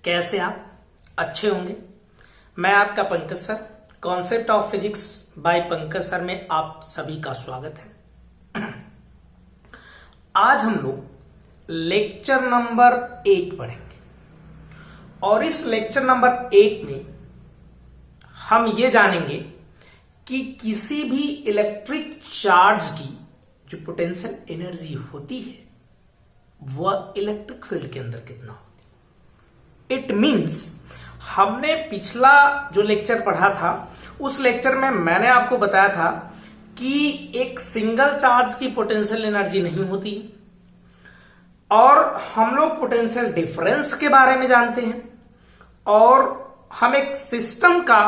कैसे आप अच्छे होंगे। मैं आपका Pankaj sir, concept of physics bye Pankaj sir में आप सभी का स्वागत है। आज हम लोग लेक्चर नंबर 8 पढ़ेंगे और इस लेक्चर नंबर 8 में हम ये जानेंगे कि किसी भी इलेक्ट्रिक चार्ज की जो पोटेंशियल एनर्जी होती है वह इलेक्ट्रिक फील्ड के अंदर कितना होती है। इट मीन्स हमने पिछला जो लेक्चर पढ़ा था उस लेक्चर में मैंने आपको बताया था कि एक सिंगल चार्ज की पोटेंशियल एनर्जी नहीं होती और हम लोग पोटेंशियल डिफरेंस के बारे में जानते हैं और हम एक सिस्टम का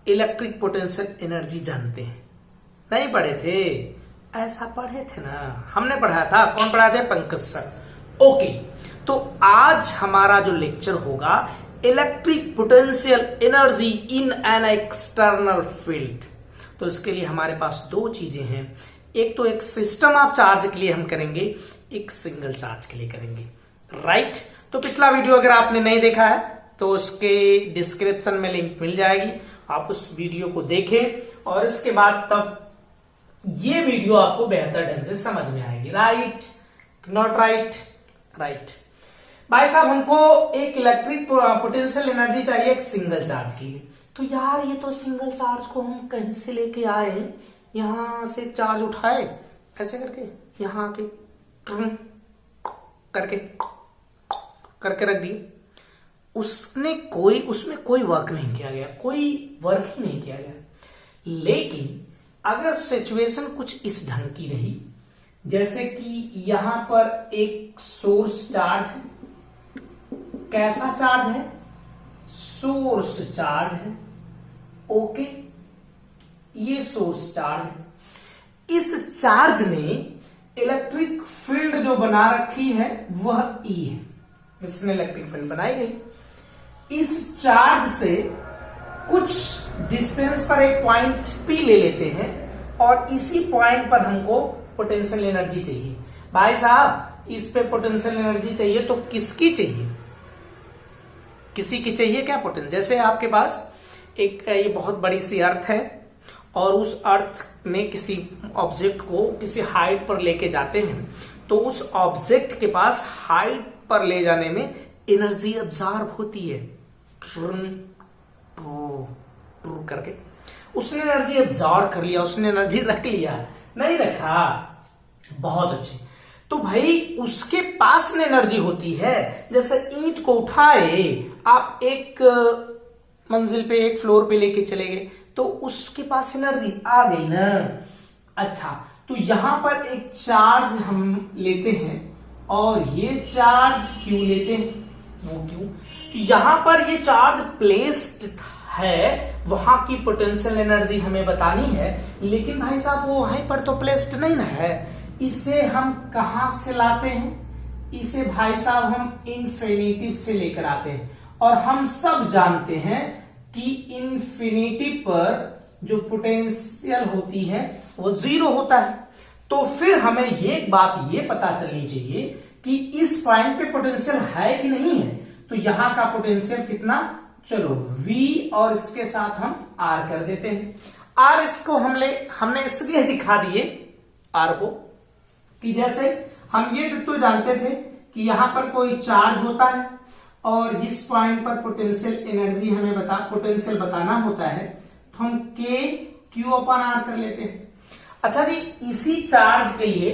इलेक्ट्रिक पोटेंशियल एनर्जी जानते हैं। नहीं पढ़े थे? ऐसा पढ़े थे ना, हमने पढ़ा था। कौन पढ़ाते हैं? पंकज सर। ओके, तो आज हमारा जो लेक्चर होगा electric potential energy in an external field. तो इसके लिए हमारे पास दो चीजें हैं, एक तो एक सिस्टम ऑफ चार्ज के लिए हम करेंगे, एक सिंगल चार्ज के लिए करेंगे। राइट? तो पिछला वीडियो अगर आपने नहीं देखा है तो उसके डिस्क्रिप्शन में लिंक मिल जाएगी, आप उस वीडियो को देखें और इसके बाद तब ये वीडियो आपको बेहतर ढंग से समझ में आएगी। राइट? Not right? राइट। भाई साहब, हमको एक इलेक्ट्रिक पोटेंशियल एनर्जी चाहिए एक सिंगल चार्ज के लिए। तो यार ये तो सिंगल चार्ज को हम कहीं से लेके आए, यहां से चार्ज उठाए ऐसे करके, यहां के करके रख दिए। उसमें कोई वर्क नहीं किया गया, कोई वर्क ही नहीं किया गया। लेकिन अगर सिचुएशन कुछ इस ढंग की रही, जैसे कि यहां पर एक सोर्स चार्ज है। कैसा चार्ज है? सोर्स चार्ज है। ओके, ये सोर्स चार्ज है। इस चार्ज ने इलेक्ट्रिक फील्ड जो बना रखी है वह E है, इसमें इलेक्ट्रिक फील्ड बनाई गई। इस चार्ज से कुछ डिस्टेंस पर एक पॉइंट P ले लेते हैं और इसी पॉइंट पर हमको पोटेंशियल एनर्जी चाहिए। भाई साहब, इस पे पोटेंशियल एनर्जी चाहिए तो किसकी चाहिए? किसी की चाहिए क्या पोटेंशियल? जैसे आपके पास एक ये बहुत बड़ी सी अर्थ है और उस अर्थ में किसी ऑब्जेक्ट को किसी हाइट पर लेके जाते हैं, तो उस ऑब्जेक्ट के पास हाइट पर ले जाने में एनर्जी अब्जॉर्ब होती है। करके उसने एनर्जी अब्जॉर्ब कर लिया, उसने एनर्जी रख लिया, नहीं रखा, बहुत अच्छे। तो भाई उसके पास में एनर्जी होती है। जैसे ईंट को उठाए आप एक मंजिल पे, एक फ्लोर पे लेके चले गए, तो उसके पास एनर्जी आ गई ना। अच्छा, तो यहां पर एक चार्ज हम लेते हैं और ये चार्ज क्यों लेते हैं? वो क्यों? यहां पर ये चार्ज प्लेस्ड है, वहां की पोटेंशियल एनर्जी हमें बतानी है, लेकिन भाई साहब वो वहीं पर तो प्लेस्ड नहीं ना है। इसे हम कहां से लाते हैं? इसे भाई साहब हम इंफिनिटी से लेकर आते हैं और हम सब जानते हैं कि इंफिनिटी पर जो पोटेंशियल होती है वो 0 होता है। तो फिर हमें ये बात ये पता चलनी चाहिए कि इस पॉइंट पे पोटेंशियल है कि नहीं है। तो यहां का पोटेंशियल कितना? चलो V और इसके साथ हम R कर देते हैं। R इसको हमने इसलिए दिखा दिए R को कि जैसे हम ये तो जानते थे कि यहां पर कोई चार्ज होता है और जिस पॉइंट पर पोटेंशियल एनर्जी हमें पोटेंशियल बताना होता है, तो हम Q/R कर लेते हैं। अच्छा जी, इसी चार्ज के लिए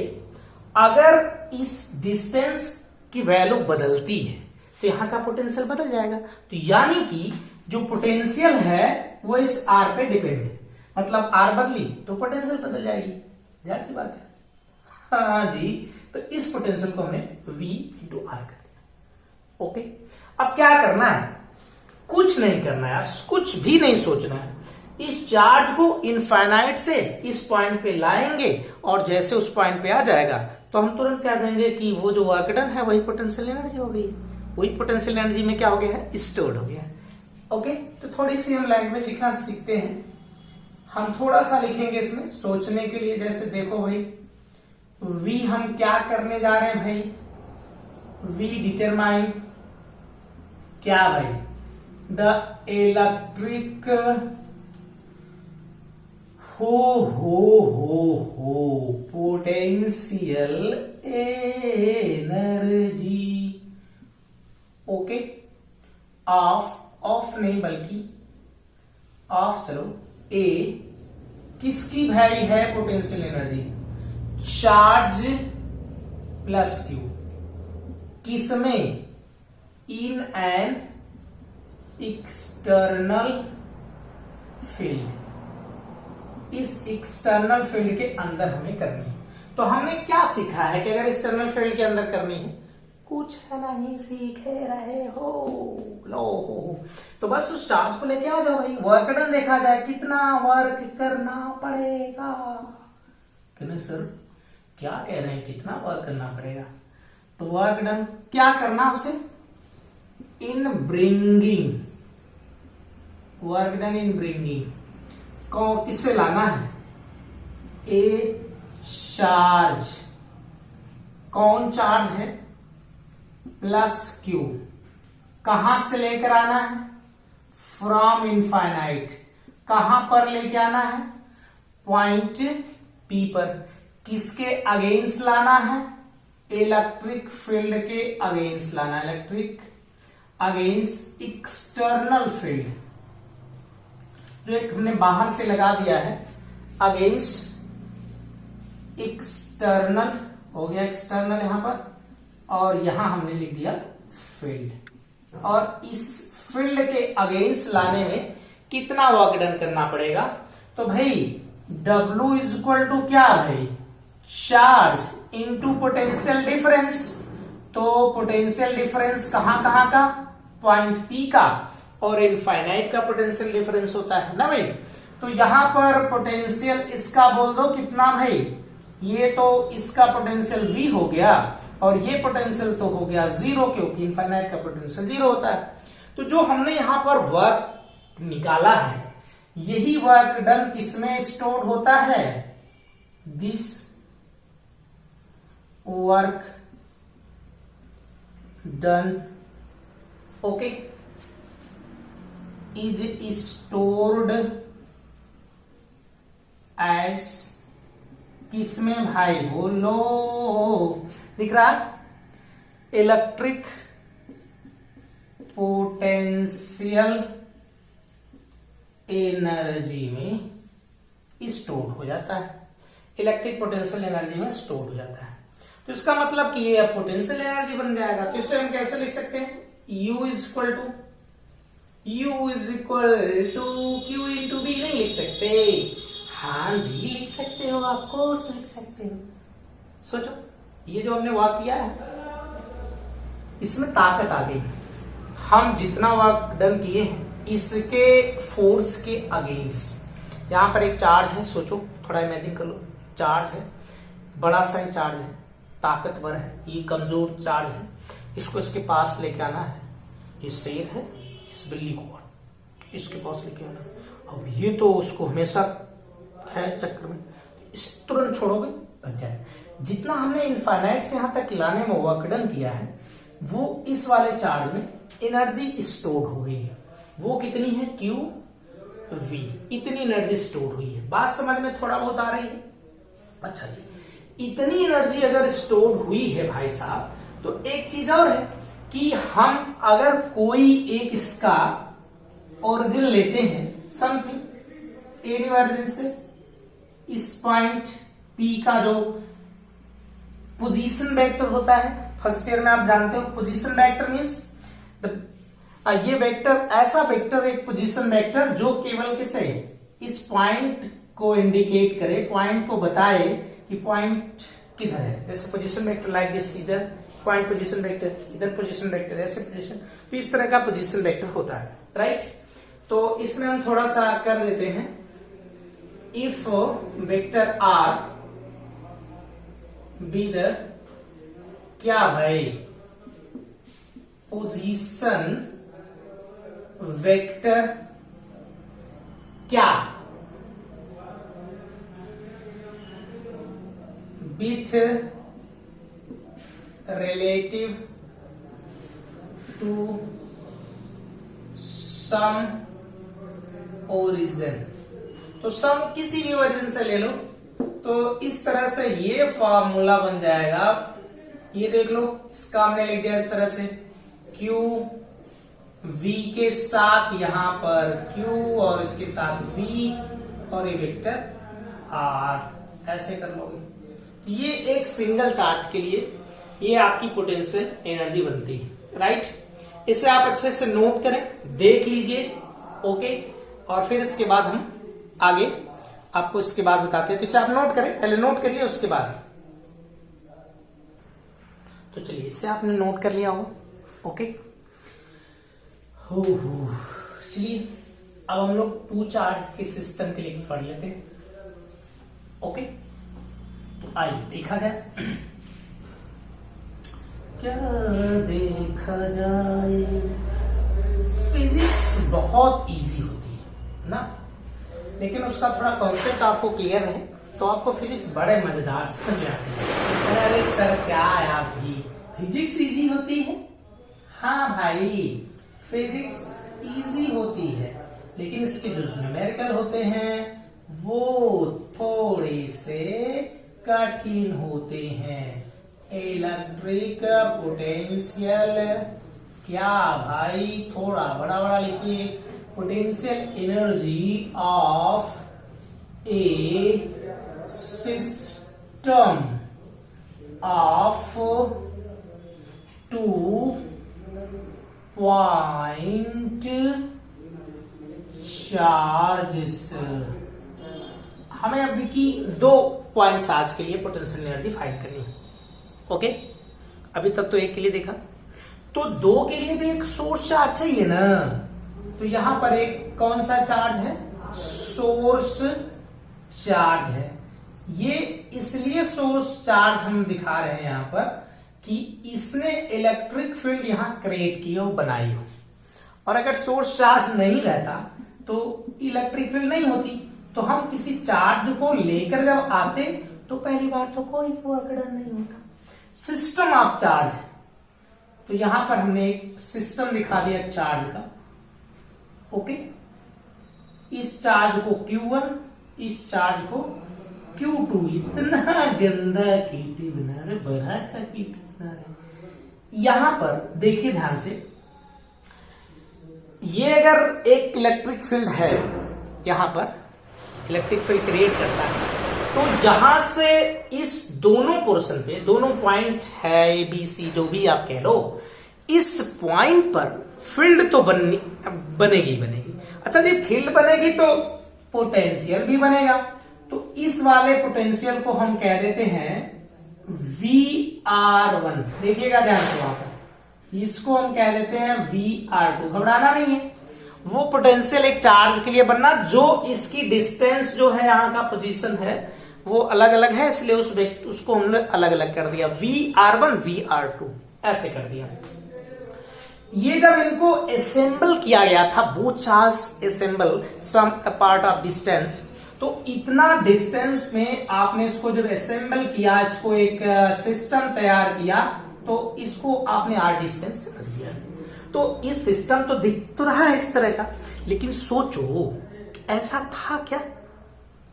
अगर इस डिस्टेंस की वैल्यू बदलती है तो यहां का पोटेंशियल बदल जाएगा। तो यानी कि जो पोटेंशियल है वो इस R पे डिपेंड है, मतलब R बदली तो पोटेंशियल बदल जाएगी। जाहिर सी बात है। हाँ जी, तो इस पोटेंशियल को हमने V/R कर दिया। ओके, अब क्या करना है? कुछ नहीं करना है, कुछ भी नहीं सोचना है। इस चार्ज को इनफाइनाइट से इस पॉइंट पे लाएंगे और जैसे उस पॉइंट पे आ जाएगा तो हम तुरंत कह देंगे कि वो जो वर्क डन है वही पोटेंशियल एनर्जी हो गई है। वही पोटेंशियल एनर्जी में क्या हो गया है? स्टोर्ड हो गया है। ओके, तो थोड़ी सी हम लैंग्वेज लिखना सीखते हैं। हम थोड़ा सा लिखेंगे इसमें सोचने के लिए। जैसे देखो भाई, V हम क्या करने जा रहे हैं भाई? V डिटरमाइन क्या भाई, द इलेक्ट्रिक हो पोटेंशियल एनर्जी, ओके, ऑफ नहीं बल्कि ऑफ, चलो, ए किसकी वैल्यू है potential energy, charge plus Q, किसमें, इन एन एक्सटर्नल फील्ड, इस एक्सटर्नल फील्ड के अंदर हमें करनी है। तो हमने क्या सीखा है कि अगर एक्सटर्नल फील्ड के अंदर करनी है, कुछ नहीं सीख रहे हो, लो हो, तो बस उस चार्ज को लेके आ जाओ भाई, वर्क डन देखा जाए, कितना वर्क करना पड़ेगा। कहने सर क्या कह रहे हैं, कितना वर्क करना पड़ेगा, तो वर्क डन क्या करना उसे, in bringing, work done in bringing को किससे लाना है, ए चार्ज, कौन चार्ज है, प्लस क्यू, कहां से लेकर आना है, फ्रॉम इनफाइनाइट, कहां पर लेके आना है, पॉइंट पी पर, किसके अगेंस्ट लाना है, इलेक्ट्रिक फील्ड के अगेंस्ट लाना, इलेक्ट्रिक अगेंस्ट एक्सटर्नल फील्ड, जो एक हमने बाहर से लगा दिया है, अगेंस्ट एक्सटर्नल हो गया, एक्सटर्नल यहां पर, और यहां हमने लिख दिया फील्ड, और इस फील्ड के अगेंस्ट लाने में कितना वर्क डन करना पड़ेगा, तो भाई W इज इक्वल टू क्या भाई, चार्ज इनटू पोटेंशियल डिफरेंस, तो पोटेंशियल डिफरेंस कहां का, पॉइंट P का, और इनफाइनाइट का पोटेंशियल डिफरेंस होता है ना भाई। तो यहां पर पोटेंशियल इसका बोल दो कितना भाई, ये तो इसका पोटेंशियल V हो गया, और ये पोटेंशियल तो हो गया जीरो, क्योंकि इनफाइनाइट का पोटेंशियल जीरो होता है। तो जो हमने यहां पर वर्क निकाला है, यही वर्क डन किसमें स्टोर होता है, this work done, okay, is stored as, किसमें भाई, बोलो, दिख रहा, इलेक्ट्रिक पोटेंशियल एनर्जी में स्टोर हो जाता है, इलेक्ट्रिक पोटेंशियल एनर्जी में स्टोर हो जाता है। तो इसका मतलब कि ये पोटेंशियल एनर्जी बन जाएगा। तो इसे हम कैसे लिख सकते हैं, U is equal to Q into B, नहीं लिख सकते, हाँ जी लिख सकते हो, आप कोर्स लिख सकते हो। सोचो ये जो हमने वर्क किया है, इसमें ताकत आ गई, हम जितना वर्क डन किए हैं इसके फोर्स के अगेंस्ट, यहां पर एक चार्ज है, सोचो थोड़ा इमेजिन कर लो, चार्ज है, बड़ा सा ही चार्ज है, ताकतवर है, ये कमजोर चार्ज है, इसको इसके पास लेके आना है, ये शेर है, इस बिल्ली को इसके पास लेके आना है, अब ये तो उसको हमेशा है चक्कर में, इस तुरंत छोड़ोगे बच जाए। जितना हमने इनफाइनाइट से यहां तक लाने में वर्क डन किया है, वो इस वाले चार्ज में एनर्जी स्टोर हो गई है, वो कितनी है, क्यू वी, इतनी एनर्जी स्टोर हुई है। बात समझ में थोड़ा बहुत आ रही है, अच्छा जी, इतनी एनर्जी अगर स्टोर हुई है भाई साहब, तो एक चीज और है कि हम अगर कोई एक इसका ओरिजिन लेते हैं, समथिंग एनी ओरिजिन से, इस पॉइंट P का जो पोजीशन वेक्टर होता है, फर्स्ट ईयर में आप जानते हो पोजीशन वेक्टर मींस, ये वेक्टर ऐसा वेक्टर, एक पोजीशन वेक्टर जो केवल किसे, इस पॉइंट को इंडिकेट करे, पॉइंट को बताए कि पॉइंट किधर है। जैसे पोजीशन वेक्टर लाइक दिस, इधर पॉइंट पोजीशन वेक्टर, इधर पोजीशन वेक्टर, ऐसे पोजीशन, तो इस तरह का पोजीशन वेक्टर होता है, राइट। तो इसमें हम थोड़ा सा कर देते हैं, if vector R be the क्या भाई, पोजीशन वेक्टर क्या, with relative to some origin. तो सम किसी भी ओरिजिन से ले लो, तो इस तरह से ये फॉर्मूला बन जाएगा। ये देख लो, इसका हमने लिख दिया इस तरह से, क्यू v के साथ यहां पर q और इसके साथ v और ये वेक्टर r, ऐसे कर लोगे। तो ये एक सिंगल चार्ज के लिए ये आपकी पोटेंशियल एनर्जी बनती है, राइट। इसे आप अच्छे से नोट करें, देख लीजिए, ओके। और फिर इसके बाद हम आगे आपको इसके बाद बताते हैं। तो इसे आप नोट करें, पहले नोट करिए उसके बाद। तो चलिए, इससे आपने नोट कर लिया होगा, ओके। हो चलिए, अब हम लोग टू चार्ज के सिस्टम के लिए पढ़ लेते हैं, ओके। तो आइए देखा जाए, क्या देखा जाए। फिजिक्स बहुत इजी होती है ना, लेकिन उसका थोड़ा कॉन्सेप्ट आपको क्लियर है तो आपको फिजिक्स बड़े मजेदार समझ आते हैं। अरे सर क्या है, आप भी फिजिक्स इजी होती है? हाँ भाई, फिजिक्स इजी होती है, लेकिन इसके जो न्यूमेरिकल होते हैं वो थोड़े से कठिन होते हैं। इलेक्ट्रिक पोटेंशियल, क्या भाई, थोड़ा बड़ा बड़ा लिखिए। Potential energy of a system of 2 point charges. हमें अभी की 2 पॉइंट चार्ज के लिए पोटेंशियल एनर्जी फाइंड करनी है, ओके। अभी तक तो एक के लिए देखा, तो 2 के लिए भी एक सोर्स चार्ज चाहिए ना। तो यहां पर एक कौन सा चार्ज है? सोर्स चार्ज है। ये इसलिए सोर्स चार्ज हम दिखा रहे हैं यहां पर कि इसने इलेक्ट्रिक फील्ड यहां क्रिएट की हो, बनाई हो। और अगर सोर्स चार्ज नहीं रहता तो इलेक्ट्रिक फील्ड नहीं होती। तो हम किसी चार्ज को लेकर जब आते तो पहली बार तो कोई वर्क डन नहीं होता। सिस्टम ऑफ चार्ज, तो यहां पर हमने एक सिस्टम दिखा दिया चार्ज का, ओके। इस चार्ज को Q1, इस चार्ज को Q2। इतना गंदा कीटी बना रहे, बड़ा का कीटी बना रहे। यहां पर देखिए ध्यान से, ये अगर एक इलेक्ट्रिक फील्ड है, यहां पर इलेक्ट्रिक फील्ड क्रिएट करता है, तो जहां से इस दोनों पोर्शन पे, दोनों पॉइंट है ए बी सी जो भी आप कह लो, इस पॉइंट पर फील्ड तो बनेगी बनेगी। अच्छा जी, फील्ड बनेगी तो पोटेंशियल भी बनेगा। तो इस वाले पोटेंशियल को हम कह देते हैं VR1। देखिएगा ध्यान से वहां पर, इसको हम कह देते हैं VR2। घबराना नहीं है, वो पोटेंशियल एक चार्ज के लिए बनना जो इसकी डिस्टेंस जो है, यहाँ का पोजीशन है वो अलग अलग है, इसलिए उसको हमने अलग अलग कर दिया, VR1 VR2 ऐसे कर दिया। ये जब इनको असेंबल किया गया था, वो charge assemble some part of distance, तो इतना डिस्टेंस में आपने इसको जब असेंबल किया, इसको एक सिस्टम तैयार किया, तो इसको आपने R डिस्टेंस रख दिया। तो इस सिस्टम तो दिख तो रहा है इस तरह का, लेकिन सोचो ऐसा था क्या?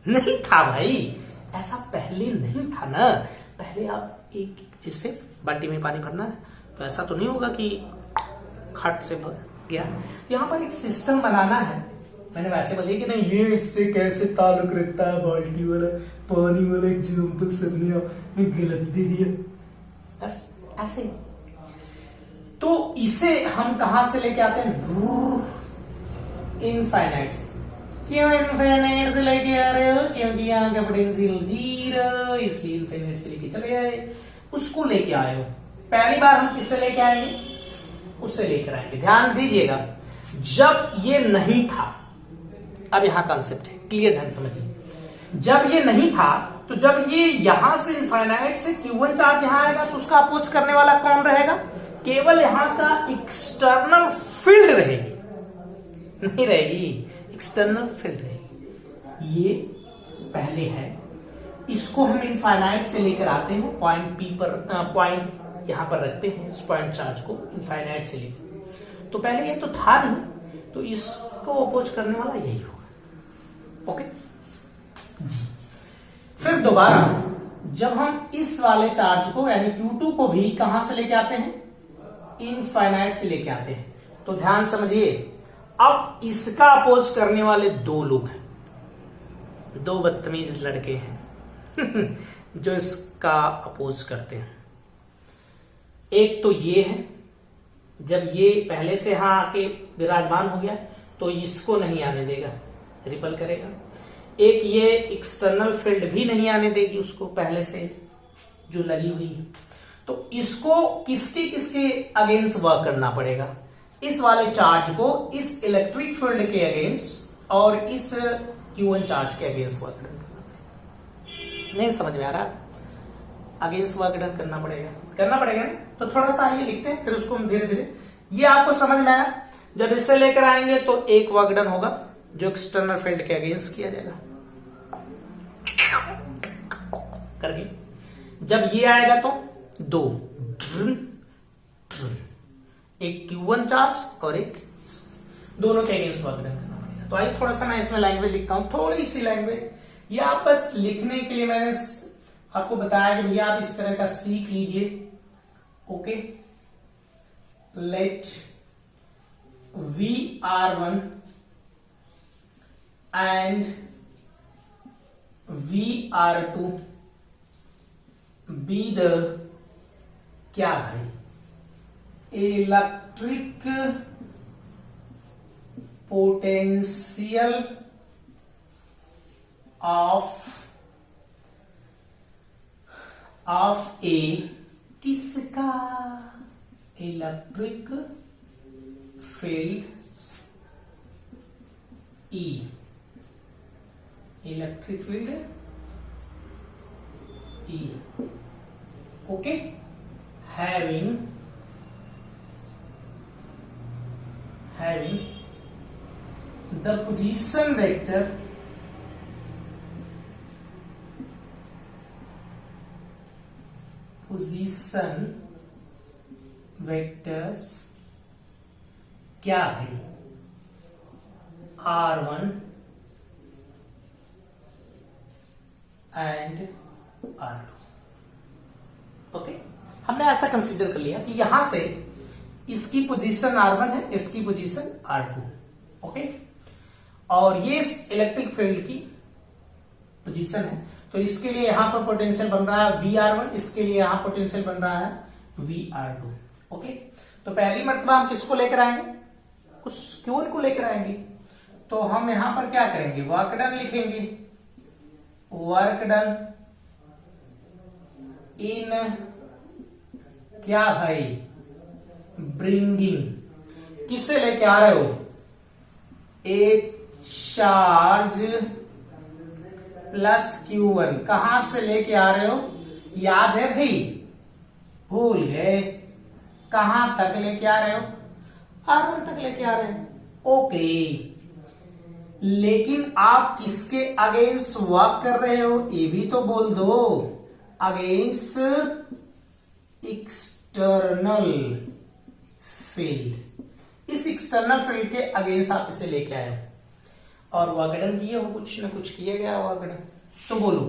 नहीं था भाई, ऐसा पहले नहीं था ना। पहले आप एक जैसे बाल्टी में पानी भरना है तो ऐसा तो नहीं होगा कि खट से भर गया। यहाँ पर एक सिस्टम बनाना है। मैंने वैसे बोलिए कि नहीं, ये इससे कैसे ताल्लुक रखता है बाल्टी वाला पानी वाला एग्जाम्पल सबने गलत दे दिया, बस ऐसे। तो इसे हम कहां से लेके आते हैं? इनफाइनाइट से। क्यों इनफाइनाइट से लेके आ रहे हो? क्योंकि यहाँ का पोटेंशियल 0, इसलिए इनफाइनाइट से लेके चले गए। उसको लेके आए हो, पहली बार हम किससे लेके आएंगे? उससे लेकर आएंगे। ध्यान दीजिएगा, जब ये नहीं था, अब यहां कॉन्सेप्ट है, क्लियर ढंग समझिए। जब ये नहीं था, तो जब ये यहां से इनफाइनाइट से Q1 चार्ज यहां आएगा, तो उसका अपोज करने वाला कौन रहेगा? केवल यहां का एक्सटर्नल फील्ड रहेगी, नहीं रहेगी, एक्सटर्नल फील्ड रहेगी। ये पहले है, इसको हम इनफाइनाइट से लेकर आते हैं पॉइंट P पर, पॉइंट यहां पर रखते हैं, इस पॉइंट चार्ज को इनफाइनाइट से लेकर। तो पहले ये तो था नहीं, तो इसको अपोज करने वाला यही होगा। ओके जी। फिर दोबारा जब हम इस वाले चार्ज को यानी Q2 को भी कहां से लेके आते हैं, इनफाइनाइट से लेके आते हैं, तो ध्यान समझिए, अब इसका अपोज करने वाले दो लोग हैं, दो बदतमीज लड़के हैं जो इसका अपोज करते हैं। एक तो ये है, जब ये पहले से यहां आके विराजमान हो गया तो इसको नहीं आने देगा, रिपल करेगा। एक ये एक्सटर्नल फील्ड भी नहीं आने देगी उसको, पहले से जो लगी हुई है। तो इसको किसके किसके अगेंस्ट वर्क करना पड़ेगा, इस वाले चार्ज को इस इलेक्ट्रिक फील्ड के अगेंस्ट और इस Q1 चार्ज के अगेंस्ट वर्क करना पड़ेगा। नहीं समझ में आ रहा, अगेंस्ट वर्क डन करना पड़ेगा ना। तो थोड़ा सा ये लिखते हैं, फिर उसको हम धीरे धीरे, ये आपको समझ में आया। जब इससे लेकर आएंगे तो एक वर्क डन होगा जो एक्सटर्नल फील्ड के अगेंस्ट किया जाएगा करके। जब ये आएगा तो दो, एक Q1 चार्ज और एक दोनों के अगेंस्ट वर्क डन करना पड़ेगा। तो आइए थोड़ा सा मैं इसमें लैंग्वेज लिखता हूं, थोड़ी सी लैंग्वेज, ये आप बस लिखने के लिए मैंने आपको बताया कि भैया आप इस तरह का सीख लीजिए। Okay, let VR1 and VR2 be the क्या भाई, इलेक्ट्रिक पोटेंशियल ऑफ ए, किसका, electric field E, electric field E, okay, having the position vectors क्या भाई, R1 एंड R2। ओके, हमने ऐसा कंसीडर कर लिया कि यहां से इसकी पोजीशन R1 है, इसकी पोजीशन R2। ओके, और ये इस इलेक्ट्रिक फील्ड की पोजीशन है, तो इसके लिए यहां पर पोटेंशियल बन रहा है VR1, इसके लिए यहां पोटेंशियल बन रहा है VR2। ओके, तो पहली मर्तबा हम किसको लेकर आएंगे, उस Q1 को लेकर आएंगे। तो हम यहां पर क्या करेंगे, वर्क डन लिखेंगे, वर्क डन इन क्या भाई, ब्रिंगिंग, किससे लेके आ रहे हो, एक चार्ज प्लस Q1, कहां से लेके आ रहे हो, याद है भाई, भूल गए, कहां तक लेके आ रहे हो, R1 तक लेके आ रहे हो। ओके, लेकिन आप किसके अगेंस्ट वर्क कर रहे हो, ये भी तो बोल दो, अगेंस्ट एक्सटर्नल फील्ड, इस एक्सटर्नल फील्ड के अगेंस्ट आप इसे लेके आए हो और वर्कडन किए हो, कुछ ना कुछ किया गया वर्कडन। तो बोलो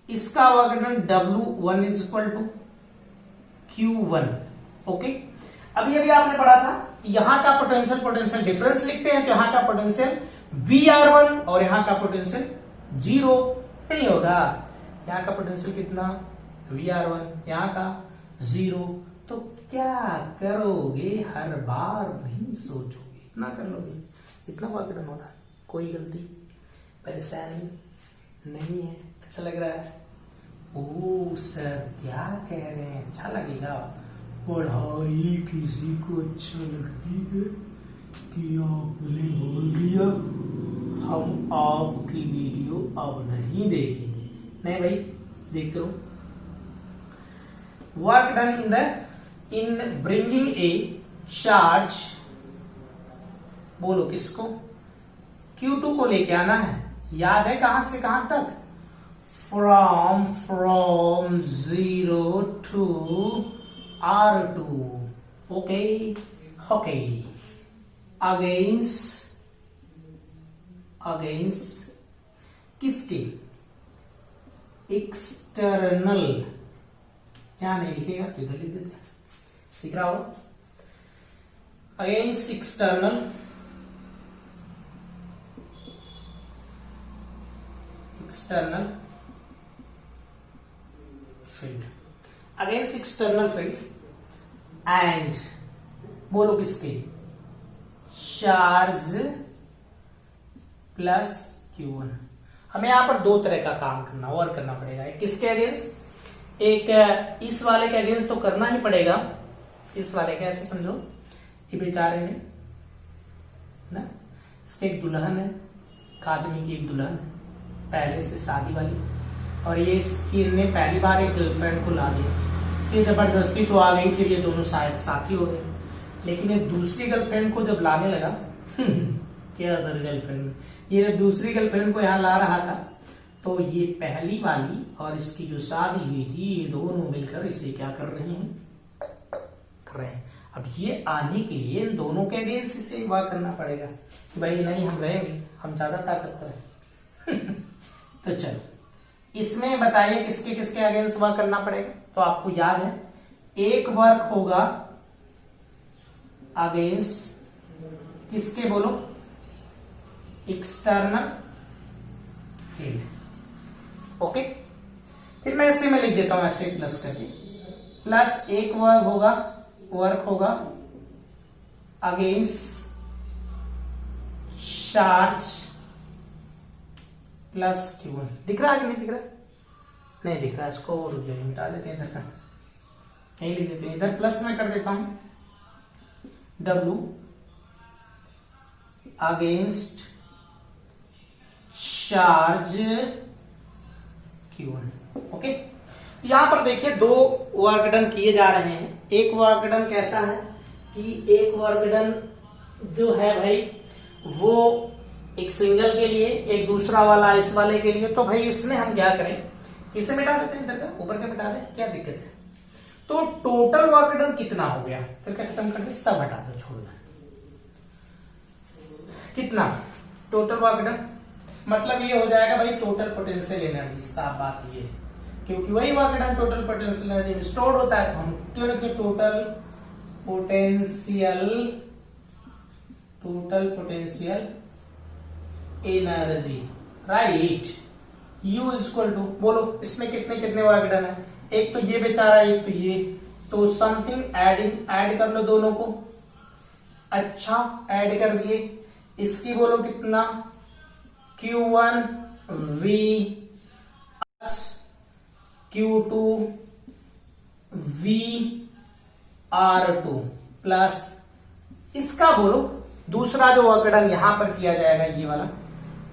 इसका work done W1 is equal to Q1। Okay, अभी आपने पढ़ा था कि यहां का पोटेंशियल डिफरेंस लिखते हैं, तो यहां का पोटेंशियल VR1 और यहां का पोटेंशियल 0 नहीं होगा, यहां का पोटेंशियल कितना VR1, यहां का 0। तो क्या करोगे, हर बार नहीं सोचोगे, इतना कर लोगे, इतना वर्कडन हो रहा है, कोई गलती परेशानी नहीं है, अच्छा लग रहा है। ओ सर क्या कह रहे हैं, अच्छा लगेगा, पढ़ाई किसी को अच्छा लगती है कि आपने बोल दिया हम आपकी वीडियो अब नहीं देखेंगे, नहीं भाई देख लो। Work done in bringing a charge, बोलो किसको, Q2 को लेके आना है, याद है कहां से कहां तक, from 0 to R2। Okay, against किसके, एक्सटर्नल, यहां नहीं लिखेगा तो इधर लिख देते, दिख रहा हो, against external field, against external field and बोलो किसके, चार्ज प्लस Q1। हमें यहां पर दो तरह का काम करना और करना पड़ेगा, एक किसके अगेंस्ट, एक इस वाले के अगेंस्ट तो करना ही पड़ेगा, इस वाले के, ऐसे समझो ये बेचारे ने ना, इसके एक दुल्हन है, एक आदमी की एक दुल्हन है पहले से शादी वाली, और ये इसने पहली बार एक गर्लफ्रेंड को ला दिया, फिर जबरदस्ती तो आ गई, फिर ये दोनों शायद साथी हो गए, लेकिन ये दूसरी गर्लफ्रेंड को जब लाने लगा क्या सर गर्लफ्रेंड, ये जब दूसरी गर्लफ्रेंड को यहाँ ला रहा था तो ये पहली वाली और इसकी जो शादी हुई थी ये दोनों मिलकर इसे क्या कर रहे हैं। अब ये आने के लिए इन दोनों के अगेंस्ट इसे वार करना पड़ेगा कि भाई नहीं हम रहेंगे, हम ज्यादा ताकतवर हैं तो चलो इसमें बताइए किसके किसके अगेंस्ट वर्क करना पड़ेगा। तो आपको याद है एक वर्क होगा अगेंस्ट किसके, बोलो, एक्सटर्नल फील्ड। ओके, फिर मैं इसे में लिख देता हूं ऐसे प्लस करके, प्लस एक वर्क होगा अगेंस्ट चार्ज प्लस Q1। दिख रहा है कि नहीं दिख रहा, नहीं दिख रहा, इसको रुक जाइए मिटा देते हैं, इधर का यही लिख देते हैं, इधर प्लस में कर देता हूं W against charge Q1। Okay, यहां पर देखिए दो वर्क डन किए जा रहे हैं। एक वर्क डन कैसा है कि एक वर्क डन जो है भाई वो एक सिंगल के लिए, एक दूसरा वाला इस वाले के लिए। तो भाई इसमें हम क्या करें, इसे मिटा देते हैं, इधर का ऊपर का मिटा दें, क्या दिक्कत है। तो टोटल वर्क डन कितना हो गया, फिर क्या खत्म कर दे, सब हटा दो, छोड़ना कितना टोटल वर्क डन, मतलब ये हो जाएगा भाई टोटल पोटेंशियल एनर्जी। साफ बात ये है क्योंकि वही work done total potential energy में स्टोर होता है, तो हम क्यों लिखे total potential energy, right. U equal to, बोलो इसमें कितने कितने वर्क डन है, एक तो ये बेचारा, एक तो ये, तो समथिंग ऐड कर लो दोनों को। अच्छा, ऐड कर दिए, इसकी बोलो कितना, Q1 V Q2 V R2 plus इसका बोलो दूसरा जो वर्क डन यहां पर किया जाएगा, ये वाला,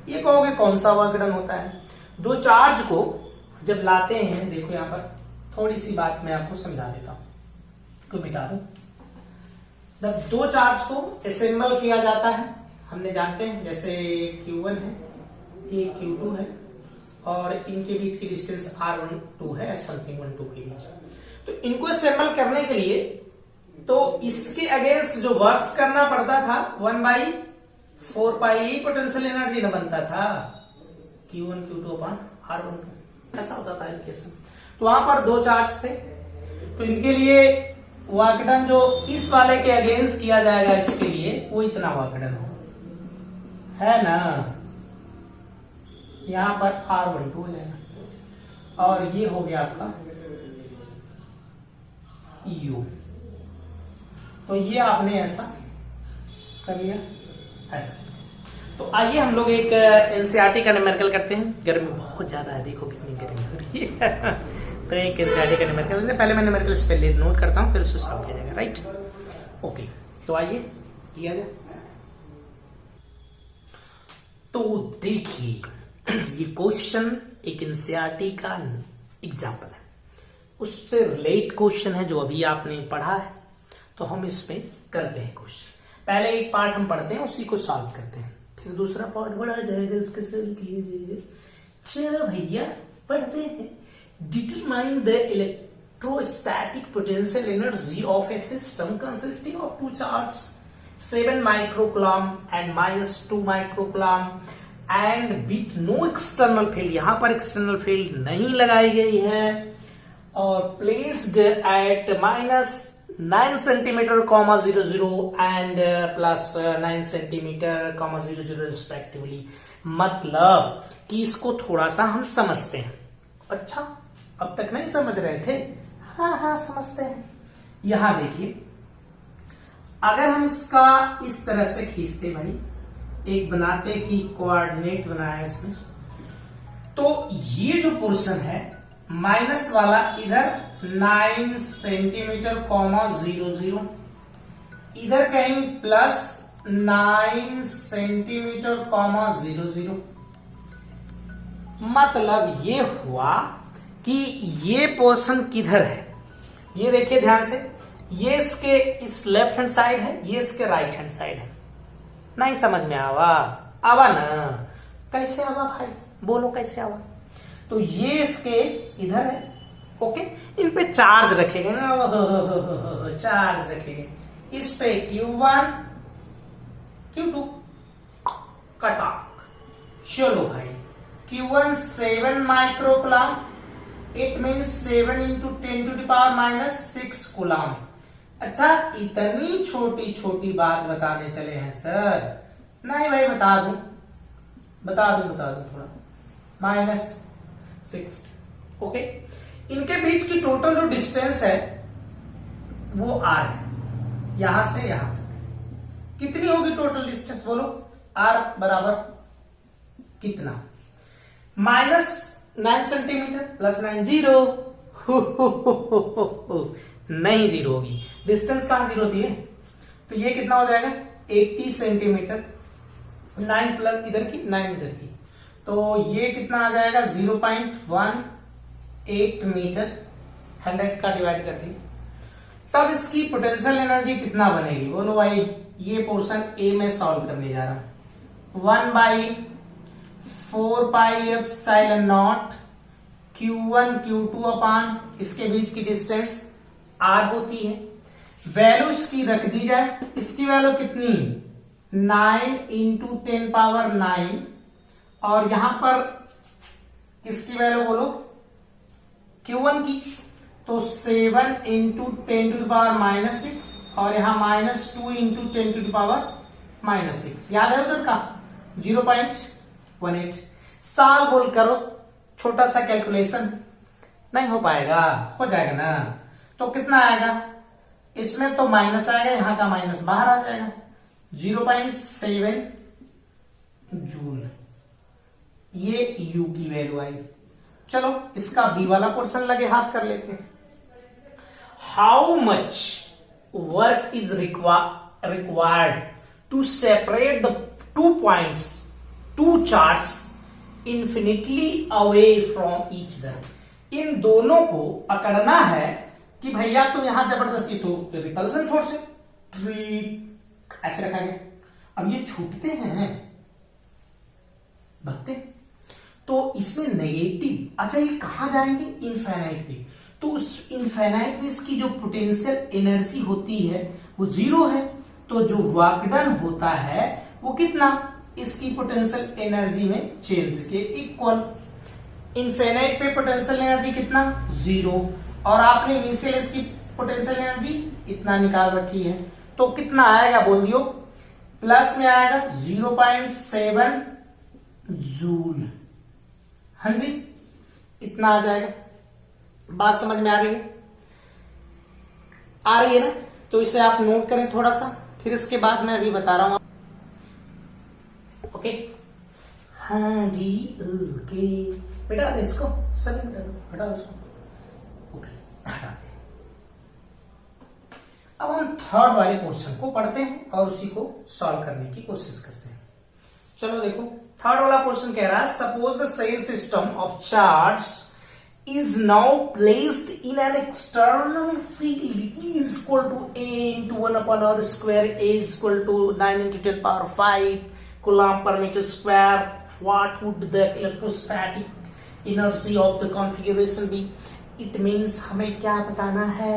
ये कहोगे कौन सा वर्क डन होता है। दो चार्ज को जब लाते हैं, देखो यहां पर थोड़ी सी बात मैं आपको समझा देता हूं, को मिटा दो। जब दो चार्ज को असेंबल किया जाता है, हमने जानते हैं जैसे Q1 है, ये Q2 है, और इनके बीच की डिस्टेंस R12 है, समथिंग 1-2 के बीच। तो इनको असेंबल करने के लिए तो इसके अगेंस्ट जो वर्क करना पड़ता था 1/4 पाई पोटेंशियल एनर्जी न बनता था, Q1 Q2 अपॉन R12 ऐसा होता था इनके। तो वहां पर दो चार्ज थे, तो इनके लिए वर्क डन जो इस वाले के अगेंस्ट किया जाएगा इसके लिए, वो इतना वर्क डन हो, है ना। यहां पर R12 हो जाएगा, और ये हो गया आपका U। तो ये आपने ऐसा कर लिया, ऐसा। तो आइए हम लोग एक एनसीईआरटी का न्यूमेरिकल करते हैं। गर्मी बहुत ज्यादा है, देखो कितनी गर्मी हो रही है तो एक एनसीईआरटी का न्यूमेरिकल लेते हैं। पहले मैं न्यूमेरिकल स्पेल नोट करता हूं, फिर उससे सॉल्व किया जाएगा, राइट। ओके, तो आइए किया जाए। तो देखिए ये क्वेश्चन एक एनसीईआरटी का एग्जाम्पल है, उससे रिलेट क्वेश्चन है जो अभी आपने पढ़ा है, तो हम इसमें करते हैं क्वेश्चन। पहले एक पार्ट हम पढ़ते हैं, उसी को सॉल्व करते हैं, फिर दूसरा पार्ट बढ़ा जाएगा, उसके सॉल्व किए जाएगा। चलो भैया पढ़ते हैं। Determine the electrostatic potential energy of a system consisting of two charge 7 microcoulomb and -2 microcoulomb and with no external field, यहां पर एक्सटर्नल फील्ड नहीं लगाई गई है, और placed at -9 centimetre, 00 and +9 centimetre, 00 respectively. मतलब कि इसको थोड़ा सा हम समझते हैं। अच्छा, अब तक नहीं समझ रहे थे? हाँ समझते हैं। यहां देखिए, अगर हम इसका इस तरह से खींचते भाई, एक बनाते कि कोऑर्डिनेट बनाया इसमें, तो ये जो पोर्शन है माइनस वाला इधर 9 सेंटीमीटर, 00, इधर कहीं +9 सेंटीमीटर, 00। मतलब ये हुआ कि ये पोर्शन किधर है, ये देखिए ध्यान से, ये इसके इस लेफ्ट हैंड साइड है, ये इसके राइट हैंड साइड है। नहीं समझ में आवा ना? कैसे आवा भाई, बोलो कैसे आवा? तो ये इसके इधर है, ओके, इन पे चार्ज रखेंगे ना, चार्ज रखेंगे इस पे Q1 Q2 कटाक। चलो भाई, Q1 7 microcoulomb, it means 7 × 10⁻⁻6 coulomb. अच्छा, इतनी छोटी छोटी बात बताने चले हैं सर? नहीं भाई, बता दूं थोड़ा, -6, ओके। इनके बीच की टोटल जो डिस्टेंस है वो R है, यहां से यहां तक। कितनी होगी टोटल डिस्टेंस, बोलो? R बराबर कितना? -9 सेंटीमीटर, +9 0। नहीं जीरो होगी, डिस्टेंस कहां जीरो होती है? तो ये कितना हो जाएगा? 80 सेंटीमीटर, 9 प्लस इधर की, 9 इधर की, तो ये कितना आ जाएगा? 0.18 मीटर। 100 का डिवाइड कर दिए, तब इसकी पोटेंशियल एनर्जी कितना बनेगी, बोलो भाई? ये पोर्शन ए में सॉल्व करने जा रहा हूं। 1/4πε0 Q1 Q2 अपान इसके बीच की डिस्टेंस R होती है। वैल्यू इसकी रख दी जाए, इसकी वैल्यू कितनी? 9 × 10⁻9, और यहां पर किसकी वैल्यू बोलो? Q1 की, तो 7 × 10⁻⁻6, और यहां -2 × 10⁻⁻6। याद है उधर का? 0.18। साल बोल करो, छोटा सा कैलकुलेशन नहीं हो पाएगा? हो जाएगा ना? तो कितना आएगा? इसमें तो माइनस आएगा, यहां का माइनस बाहर आ जाएगा। 0.7 जूल, ये U की वैल्यू आई। चलो इसका बी वाला पोर्शन लगे हाथ कर लेते हैं। How much work is required to separate the 2 points, 2 charts infinitely away from each other। इन दोनों को पकड़ना है कि भैया तुम यहां जबरदस्ती, तो रिपल्सन फोर्स है, ऐसे रखा गया। अब ये छूटते हैं, भगते, तो इसमें नेगेटिव। अच्छा, ये कहां जाएंगे? इनफाइनाइट पे। तो उस इनफाइनाइट में इसकी जो पोटेंशियल एनर्जी होती है वो 0 है, तो जो वर्क डन होता है वो कितना? इसकी पोटेंशियल एनर्जी में चेंज के इक्वल। इनफाइनाइट पे पोटेंशियल एनर्जी कितना? 0, और आपने इनिशियल इसकी पोटेंशियल एनर्जी इतना निकाल रखी है, तो कितना आएगा बोल दियो? प्लस में आएगा 0.7 जूल। हाँ जी, इतना आ जाएगा। बात समझ में आ रही है? आ रही है ना? तो इसे आप नोट करें थोड़ा सा, फिर इसके बाद मैं अभी बता रहा हूं। ओके, हाँ जी, ओके। बेटा इसको सभी मिटा दो, हटाओ इसको। ओके, हटा दे। अब हम थर्ड वाले पोर्शन को पढ़ते हैं और उसी को सॉल्व करने की कोशिश करते हैं। चलो देखो, थर्ड वाला पोर्शन कह रहा है, suppose the same system of charge is now placed in an external field E is equal to A into 1/r square, A is equal to 9 × 10⁵ coulomb per meter square. What would the electrostatic energy of the configuration be? It means हमें क्या बताना है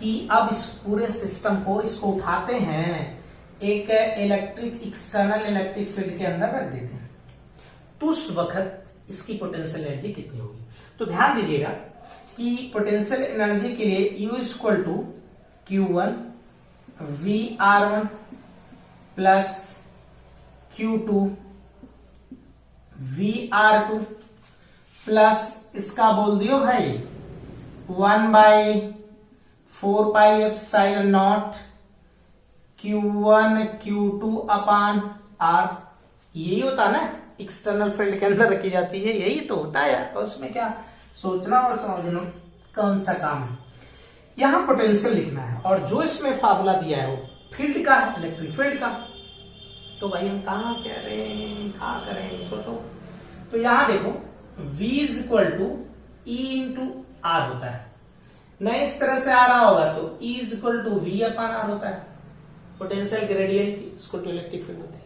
कि अब इस पूरे system को, इसको उठाते हैं, एक इलेक्ट्रिक एक्सटर्नल इलेक्ट्रिक फील्ड के अंदर रख देते हैं, तो उस वक्त इसकी पोटेंशियल एनर्जी कितनी होगी। तो ध्यान दीजिएगा कि पोटेंशियल एनर्जी के लिए U equal to Q1 VR1 plus Q2 VR2 plus इसका बोल दियो भाई 1/4πε0 Q1 Q2 अपान R। यही होता ना एक्सटर्नल फील्ड के अंदर रखी जाती है, यही तो होता है यार। और उसमें क्या सोचना और समझना कौन सा काम है। यहां पोटेंशियल लिखना है और जो इसमें फार्मूला दिया है वो फील्ड का है, इलेक्ट्रिक फील्ड का। तो भाई हम कहाँ कह रहे हैं, कहाँ करें, सोचो। तो यहां देखो V is equal to E into R होता है, नहीं इस तरह से आ रहा होगा तो E is equal to V upon R होता है। Potential gradient equal to electric field होता है।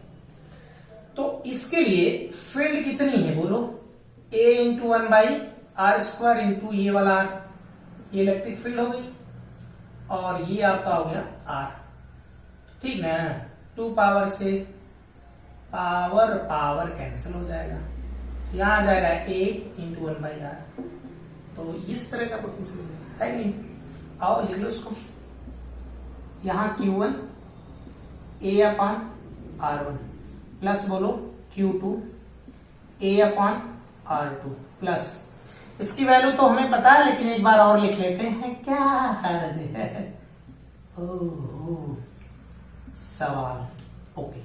तो इसके लिए फील्ड कितनी है बोलो, A इंटू 1/r² इंटू ये वाला R, ये इलेक्ट्रिक फील्ड हो गई और ये आपका हो गया R, ठीक ना। 2 पावर से पावर कैंसिल हो जाएगा, यहां आ जाएगा A इंटू 1/r। तो इस तरह का पोटेंशियल है नहीं। आओ लिख लो उसको, यहां Q1 A upon R1 plus बोलो Q2 A upon R2 plus इसकी वैल्यू तो हमें पता है, लेकिन एक बार और लिख लेते हैं, क्या हर्ज है। ओह सवाल, ओके।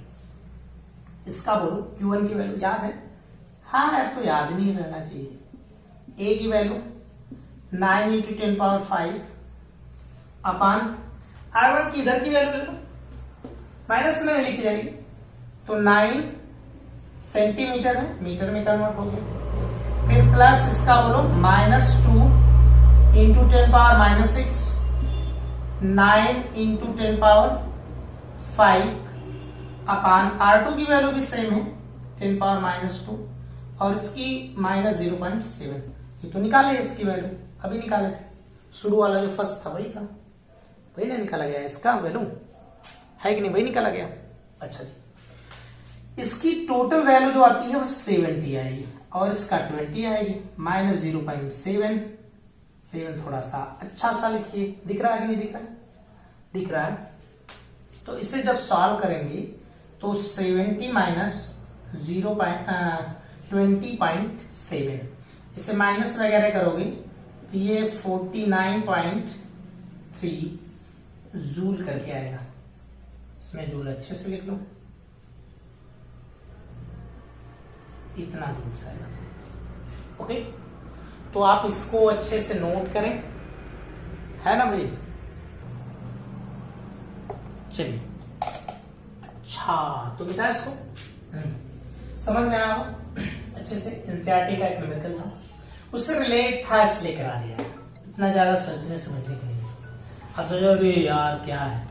इसका बोलो Q1 की वैल्यू याद है, हाँ है तो याद नहीं रहना चाहिए। A की वैल्यू 9 इंटू 10⁵ अपान R1 की इधर की वैल्यू ले लो, माइनस में लिखी जाएगी, तो 9 सेंटीमीटर है, मीटर में कन्वर्ट हो गया। फिर प्लस इसका बोलो -2 इंटू 10⁻⁻6 9 इंटू 10⁻5 अपान R2 की वैल्यू भी सेम है 10⁻⁻2 और इसकी -0.7। ये तो निकाले इसकी वैल्यू, अभी निकाले थे, शुरू वाला जो फर्स्ट था वही था, वही ना निकाला गया। इसका वैल्यू है कि नहीं, वही निकाला गया। अच्छा जी, इसकी टोटल वैल्यू जो आती है वो 70 आएगी और इसका 20 आएगी, -0.7। 7 थोड़ा सा अच्छा सा लिखिए, दिख रहा है कि नहीं दिख रहा है, दिख रहा है। तो इसे जब सॉल्व करेंगे तो 70 माइनस 20.7, इसे माइनस वगैरह करोगे तो ये 49.3 जूल करके आएगा। इसमें जूल अच्छे से लिख लो, इतना जूल आएगा। ओके, तो आप इसको अच्छे से नोट करें, है ना भाई। चलिए, अच्छा तो बेटा इसको समझ में आया अच्छे से। एनसीईआरटी का एक न्यूमेरिकल था, उससे रिलेट था इसलिए करा दिया, इतना ज्यादा सोचने समझने के लिए। अब तो अरे यार क्या है,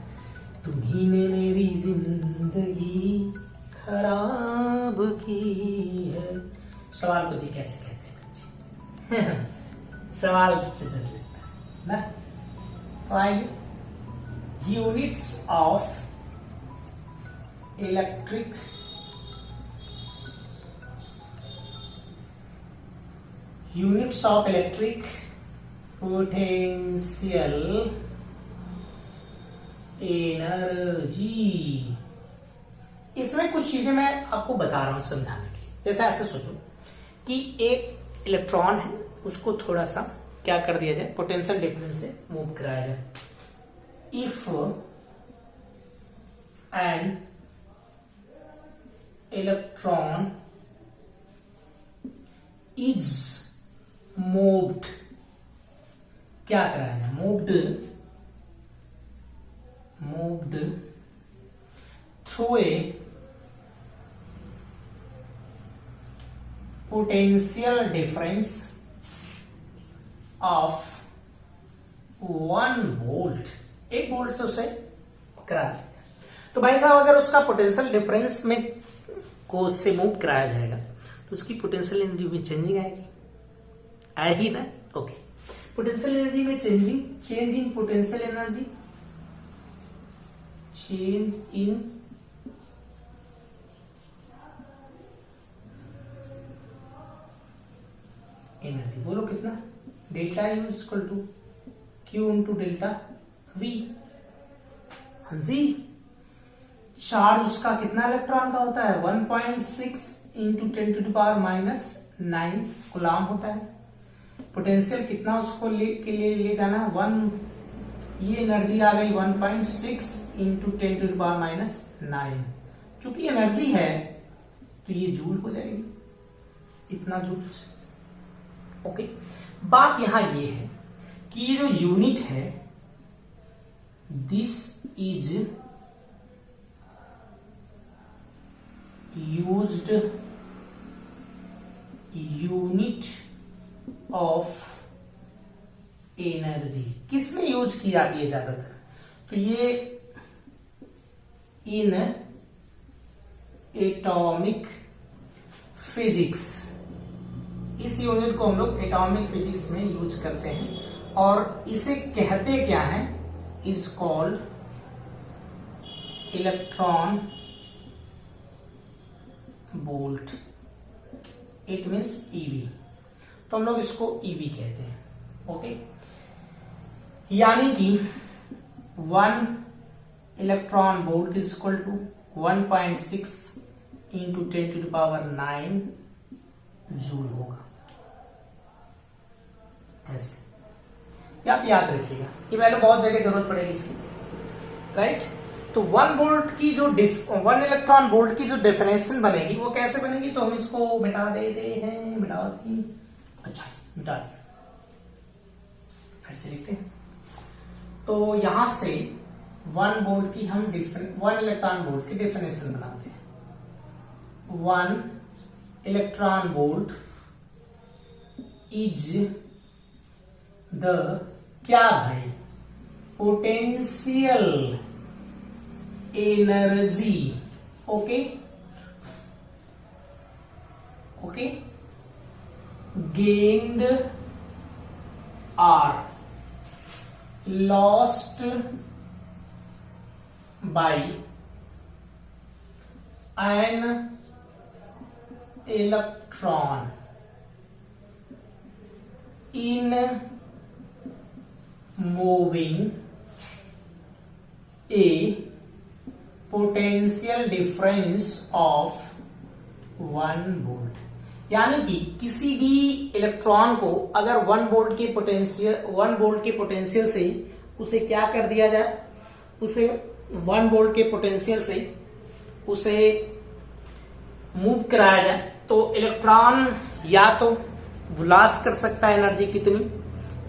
तुम्ही ने मेरी जिंदगी खराब की है। सवाल को दी कैसे कहते हैं बच्चे सवाल से डर लगता है ना। तो आइए, units of electric potential energy. इसमें कुछ चीजें मैं आपको बता रहा हूं समझाने की। जैसे ऐसे सोचो कि एक इलेक्ट्रॉन है, उसको थोड़ा सा क्या कर दिया जाए, पोटेंशियल डिफरेंस से मूव कराया जाए। If an electron is moved, क्या कराया जाए, moved through a potential difference of 1 volt, 1 volt से उसे करा दिया। तो भाई साहब अगर उसका पोटेंशियल डिफरेंस में को से मूव कराया जाएगा तो उसकी पोटेंशियल एनर्जी में चेंजिंग आएगी, आएगी ना। ओके, पोटेंशियल एनर्जी में change in potential energy, change in energy. बोलो कितना, delta U equal to Q into delta V. हाँ जी, चार्ज उसका कितना इलेक्ट्रॉन का होता है, 1.6 into 10 to the power minus 9 coulomb होता है। पोटेंशियल कितना उसको के लिए ले जाना, 1, ये एनर्जी आ गई 1.6 into 10 to the power minus 9। चूंकि एनर्जी है तो ये जूल हो जाएगी, इतना जूल। ओके, बात यहां ये है कि ये जो यूनिट है, this is used unit of energy. किस में यूज की जाती है ज्यादातर, तो ये इन एटॉमिक फिजिक्स, इस यूनिट को हम लोग एटॉमिक फिजिक्स में यूज करते हैं और इसे कहते क्या है, is called electron volt, it means EV. तो हम लोग इसको ईवी कहते हैं। ओके, यानी कि 1 electron volt is equal to 1.6 into 10 to the power 9 joule होगा। ऐसे ये आप याद रखिएगा, ये वैल्यू बहुत जगह जरूरत पड़ेगी इसकी, राइट। तो 1 वोल्ट की जो 1 इलेक्ट्रॉन वोल्ट की जो डेफिनेशन बनेगी वो कैसे बनेगी, तो हम इसको मिटा देते हैं, मिटा दी, अच्छा मिटा दिया, ऐसे लिखते हैं। तो यहां से 1 वोल्ट की हम 1 इलेक्ट्रॉन वोल्ट की डेफिनेशन बनाते हैं। 1 इलेक्ट्रॉन वोल्ट इज द क्या भाई, potential energy, okay okay, gained or lost by an electron in moving a potential difference of 1 volt। यानी कि किसी भी इलेक्ट्रॉन को अगर 1 वोल्ट के पोटेंशियल से उसे क्या कर दिया जाए, उसे 1 वोल्ट के पोटेंशियल से उसे मूव कराया जाए, तो इलेक्ट्रॉन या तो लॉस कर सकता है एनर्जी,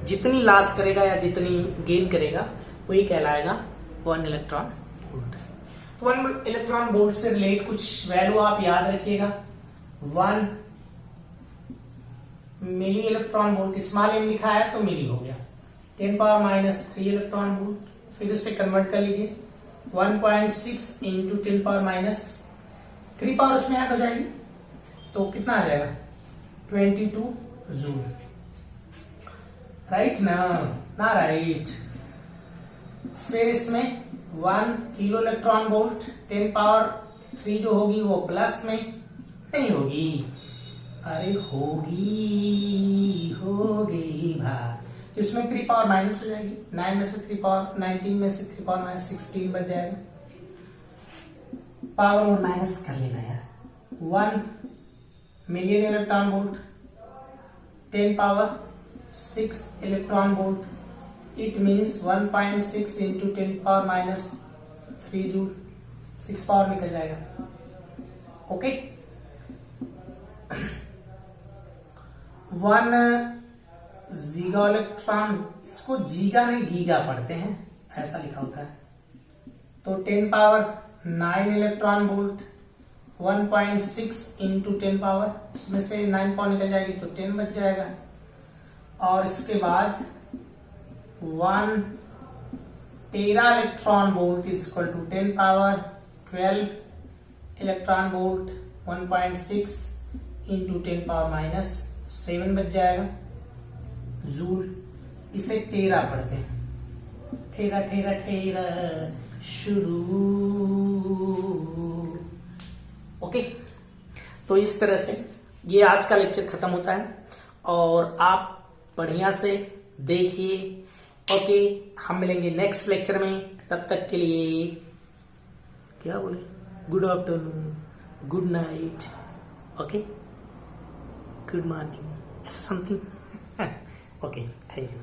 जितनी लॉस करेगा या जितनी गेन करेगा वही कहलाएगा 1 इलेक्ट्रॉन वोल्ट। तो 1 इलेक्ट्रॉन वोल्ट से रिलेट कुछ वैल्यू आप याद रखिएगा। 1 milli electron volt, small M लिखा है तो मिली हो गया, 10 पावर माइनस 3 इलेक्ट्रॉन वोल्ट, फिर उसे कन्वर्ट कर लीजिए 1.6 इंटू 10 पावर माइनस 3 पावर उसमें ऐड हो जाएगी, तो कितना आ जाएगा 22 जूल, राइट ना राइट। फिर इसमें 1 किलो इलेक्ट्रॉन वोल्ट, 10 पावर 3 जो होगी वो प्लस में नहीं होगी, अरे होगी भाई, इसमें 3 पावर माइनस हो जाएगी, 9 में से 3 पावर 19 में से 3 पावर माइनस 16 बच जाएगा, पावर और माइनस कर लेना यार। 1 million electron volt, 10 power 6 electron volt, it means 1.6 into 10 power minus 3 joule, 6 power निकल जाएगा। ओके, 1 जीगा इलेक्ट्रॉन, इसको जीगा में गीगा पढ़ते हैं, ऐसा लिखा होता है, तो 10 power 9 electron volt, 1.6 into 10 power, इसमें से 9 पावर निकल जाएगी तो 10 बच जाएगा, और इसके बाद 1 tera electron volt is equal to 10 power 12 electron volt, 1.6 into 10 power minus 7 बच जाएगा जूल। इसे टेरा पढ़ते हैं, ठेरा ठेरा ठेरा शुरू। ओके, तो इस तरह से ये आज का लेक्चर खत्म होता है और आप बढ़िया से देखिए। ओके, हम मिलेंगे नेक्स्ट लेक्चर में। तब तक के लिए क्या बोले, good afternoon, good night, okay, good morning, ऐसा समथिंग। Okay, thank you.